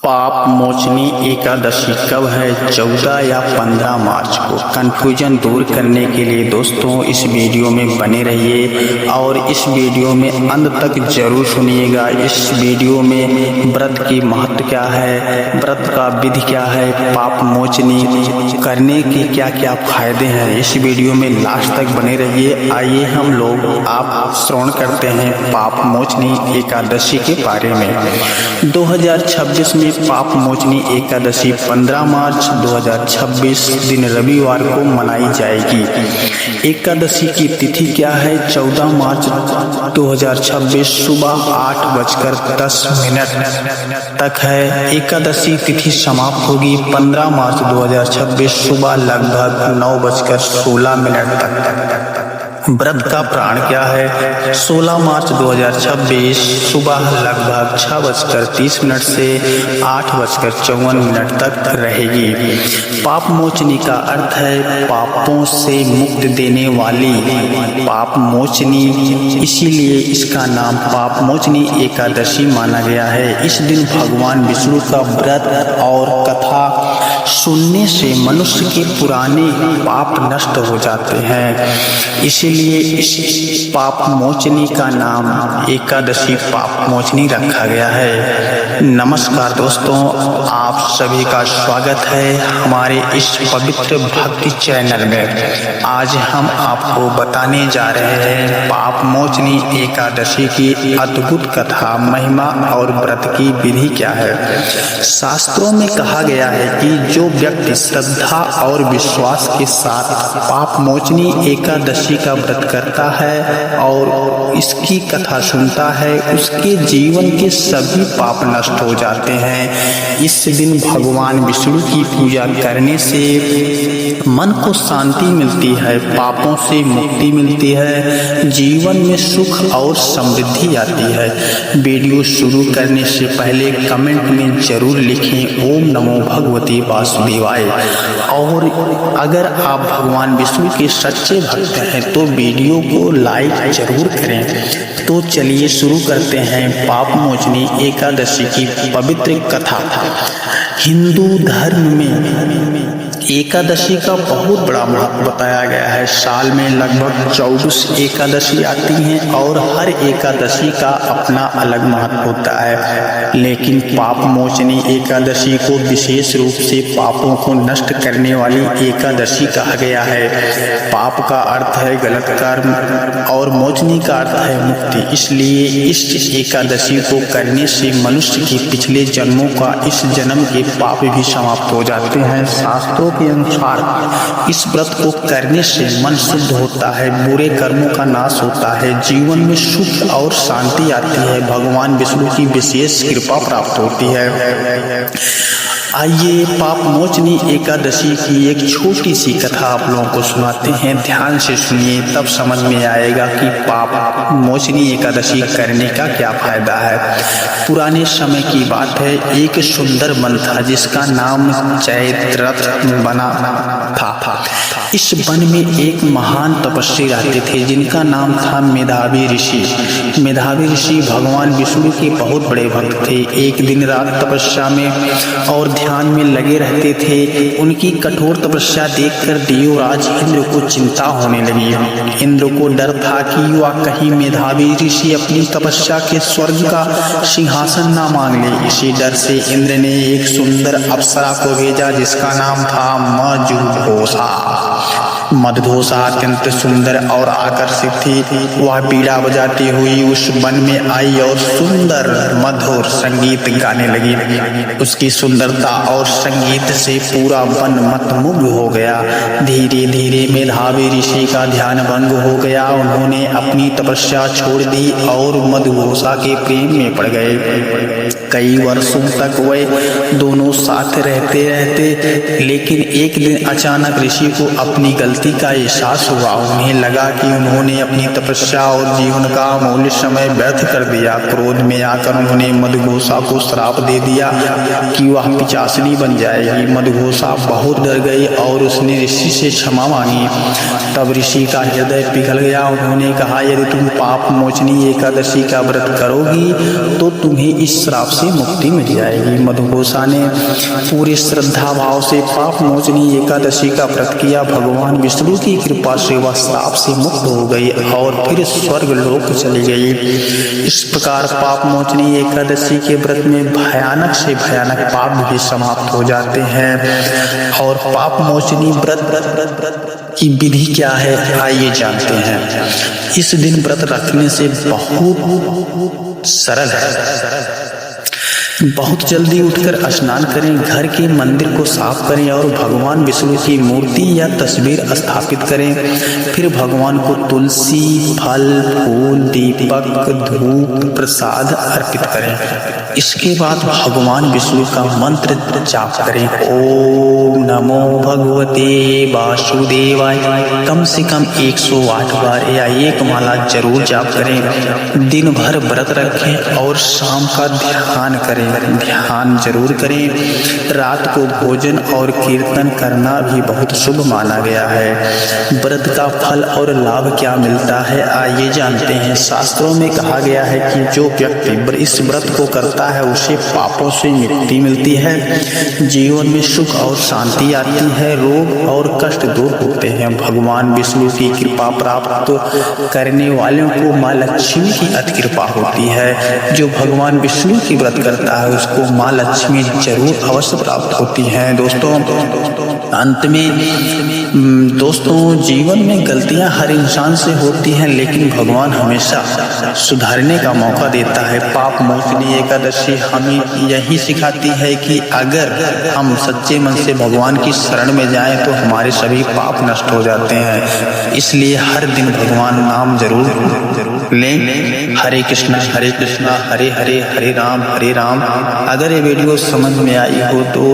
पाप मोचनी एकादशी कब है? 14 या 15 मार्च को। कन्फ्यूजन दूर करने के लिए दोस्तों इस वीडियो में बने रहिए और इस वीडियो में अंत तक जरूर सुनिएगा। इस वीडियो में व्रत की महत्व क्या है, व्रत का विधि क्या है, पाप मोचनी करने के क्या क्या फायदे हैं, इस वीडियो में लास्ट तक बने रहिए। आइए हम लोग आप श्रवण करते हैं पाप मोचनी एकादशी के बारे में। 2026 में पाप मोचनी एकादशी 15 मार्च 2026 दिन रविवार को मनाई जाएगी। एकादशी की तिथि क्या है? 14 मार्च 2026 सुबह 8:10 तक है। एकादशी तिथि समाप्त होगी 15 मार्च 2026 सुबह लगभग 9:16 तक। व्रत का प्राण क्या है? 16 मार्च 2026 सुबह लगभग 6:30 से 8:54 तक रहेगी। पाप मोचनी का अर्थ है पापों से मुक्त देने वाली। पाप मोचनी, इसीलिए इसका नाम पाप मोचनी एकादशी माना गया है। इस दिन भगवान विष्णु का व्रत और कथा सुनने से मनुष्य के पुराने पाप नष्ट हो जाते हैं। इसीलिए इस पाप मोचनी का नाम एकादशी पाप मोचनी रखा गया है। नमस्कार दोस्तों, आप सभी का स्वागत है हमारे इस पवित्र भक्ति चैनल में। आज हम आपको बताने जा रहे हैं पाप मोचनी एकादशी की अद्भुत कथा, महिमा और व्रत की विधि क्या है। शास्त्रों में कहा गया है कि जो व्यक्ति श्रद्धा और विश्वास के साथ पाप मोचनी एकादशी का व्रत करता है और इसकी कथा सुनता है, उसके जीवन के सभी पाप नष्ट हो जाते हैं। इस दिन भगवान विष्णु की पूजा करने से मन को शांति मिलती है, पापों से मुक्ति मिलती है, जीवन में सुख और समृद्धि आती है। वीडियो शुरू करने से पहले कमेंट में जरूर लिखें ओम नमो भगवते वासुदेवाय। और अगर आप भगवान विष्णु के सच्चे भक्त हैं तो वीडियो को लाइक जरूर करें। तो चलिए शुरू करते हैं पाप मोचनी एकादशी की पवित्र कथा। हिंदू धर्म में एकादशी का बहुत बड़ा महत्व बताया गया है। साल में लगभग 24 एकादशी आती हैं और हर एकादशी का अपना अलग महत्व होता है। लेकिन पाप मोचनी एकादशी को विशेष रूप से पापों को नष्ट करने वाली एकादशी कहा गया है। पाप का अर्थ है गलत कर्म और मोचनी का अर्थ है मुक्ति। इसलिए इस एकादशी को करने से मनुष्य के पिछले जन्मों का इस जन्म के पाप भी समाप्त हो जाते हैं। शास्त्रों के अनुसार इस व्रत को करने से मन शुद्ध होता है, बुरे कर्मों का नाश होता है, जीवन में सुख और शांति आती है, भगवान विष्णु की विशेष कृपा प्राप्त होती है। आइए पाप मोचनी एकादशी की एक छोटी सी कथा आप लोगों को सुनाते हैं। ध्यान से सुनिए, तब समझ में आएगा कि पाप मोचनी एकादशी करने का क्या फायदा है। पुराने समय की बात है, एक सुंदर वन था जिसका नाम चैत्ररथ बना था। इस वन में एक महान तपस्वी रहते थे जिनका नाम था मेधावी ऋषि। मेधावी ऋषि भगवान विष्णु के बहुत बड़े भक्त थे। एक दिन रात तपस्या में और ध्यान में लगे रहते थे। उनकी कठोर तपस्या देखकर देवराज इंद्र को चिंता होने लगी। इंद्र को डर था कि वह कहीं मेधावी ऋषि अपनी तपस्या के स्वर्ग का सिंहासन न मांग ले। इसी डर से इंद्र ने एक सुंदर अप्सरा को भेजा जिसका नाम था मधुघोषा। मधुघोषा अत्यंत सुंदर और आकर्षित थी। वह बीड़ा बजाती हुई उस वन में आई और सुंदर मधुर संगीत गाने लगी। उसकी सुंदरता और संगीत से पूरा वन मंत्रमुग्ध हो गया। धीरे धीरे मेधावी ऋषि का ध्यान भंग हो गया। उन्होंने अपनी तपस्या छोड़ दी और मधुघोषा के प्रेम में पड़ गए। कई वर्षों तक वे दोनों साथ रहते, लेकिन एक दिन अचानक ऋषि को अपनी गलती गलती का एहसास हुआ। उन्हें लगा कि उन्होंने अपनी तपस्या और जीवन का अमूल्य समय व्यर्थ कर दिया। क्रोध में आकर उन्होंने मधुघोषा को श्राप दे दिया कि वह पिशाचिनी बन जाएगी। मधुघोषा बहुत डर गई और उसने ऋषि से क्षमा मांगी। तब ऋषि का हृदय पिघल गया। उन्होंने कहा, यदि तुम पाप मोचनी एकादशी का व्रत करोगी तो तुम्हें इस श्राप से मुक्ति मिल जाएगी। मधुघोषा ने पूरी श्रद्धा भाव से पाप मोचनी एकादशी का व्रत किया। भगवान विष्णु की कृपा से वह श्राप से मुक्त हो गई और फिर स्वर्ग लोक चली गई। इस प्रकार पाप मोचनी एकादशी के व्रत में भयानक से भयानक पाप भी समाप्त हो जाते हैं। और पाप मोचनी व्रत की विधि क्या है, आइए जानते हैं। इस दिन व्रत रखने से बहुत सरल है। बहुत जल्दी उठकर स्नान करें, घर के मंदिर को साफ करें और भगवान विष्णु की मूर्ति या तस्वीर स्थापित करें। फिर भगवान को तुलसी, फल, फूल, दीपक, धूप, प्रसाद अर्पित करें। इसके बाद भगवान विष्णु का मंत्र जाप करें, ओम नमो भगवते वासुदेवाय। कम से कम 108 बार या एक माला जरूर जाप करें। दिन भर व्रत रखें और शाम का ध्यान करें, ध्यान जरूर करें। रात को भोजन और कीर्तन करना भी बहुत शुभ माना गया है। व्रत का फल और लाभ क्या मिलता है, आइए जानते हैं। शास्त्रों में कहा गया है कि जो व्यक्ति इस व्रत को करता है उसे पापों से मुक्ति मिलती है, जीवन में सुख और शांति आती है, रोग और कष्ट दूर होते हैं। भगवान विष्णु की कृपा प्राप्त करने वालों को माँ लक्ष्मी की अति कृपा होती है। जो भगवान विष्णु की व्रत करता है उसको माँ लक्ष्मी जरूर अवश्य प्राप्त होती है। दोस्तों, अंत में दोस्तों, जीवन में गलतियां हर इंसान से होती हैं, लेकिन भगवान हमेशा सुधारने का मौका देता है। पाप मोचनी एकादशी हमें यही सिखाती है कि अगर हम सच्चे मन से भगवान की शरण में जाएं तो हमारे सभी पाप नष्ट हो जाते हैं। इसलिए हर दिन भगवान नाम जरूर लें। हरे कृष्णा हरे कृष्णा, हरे हरे हरे राम हरे राम। अगर ये वीडियो समझ में आई हो तो